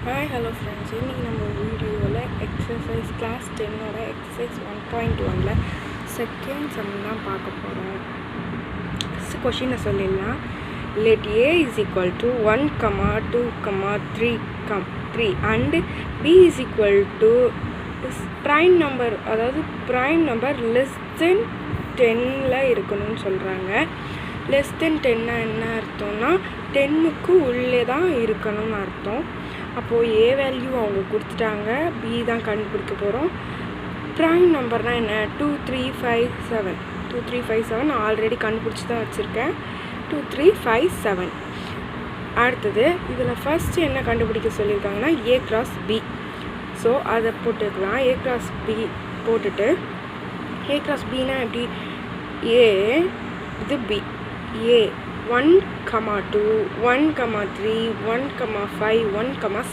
Hi hello friends, இன்றைக்கி நம்ம வீடியோவில் எக்ஸசைஸ் கிளாஸ் 10ஓட எக்ஸசைஸ் 1.1 செகண்ட் சம் தான் பார்க்க போகிறோம். கொஷினை சொல்லிடலாம். Let a is equal to 1,2,3 and b is equal to prime number, அதாவது ப்ரைம் நம்பர் லெஸ் தென் 10 இருக்கணும்னு சொல்கிறாங்க. லெஸ் தென் 10 என்ன அர்த்தம்னா 10க்கு உள்ளே தான் இருக்கணும்னு அர்த்தம். அப்போது ஏ வேல்யூ அவங்க கொடுத்துட்டாங்க, பி தான் கண்டுபிடிக்க போகிறோம். ப்ரைம் நம்பர்னால் என்ன? 2 3 5 7 2 3 5 7 நான் ஆல்ரெடி கண்டுபிடிச்சி தான் வச்சுருக்கேன். 2 3 5 7. அடுத்தது இதில் ஃபஸ்ட்டு என்ன கண்டுபிடிக்க சொல்லியிருக்காங்கன்னா ஏ கிராஸ் பி. ஸோ அதை போட்டுக்கலாம். ஏ கிராஸ் பி போட்டுட்டு ஏ கிராஸ் பினா எப்படி? ஏ இது பி. ஏ 1,2 1,3 1,5 1,6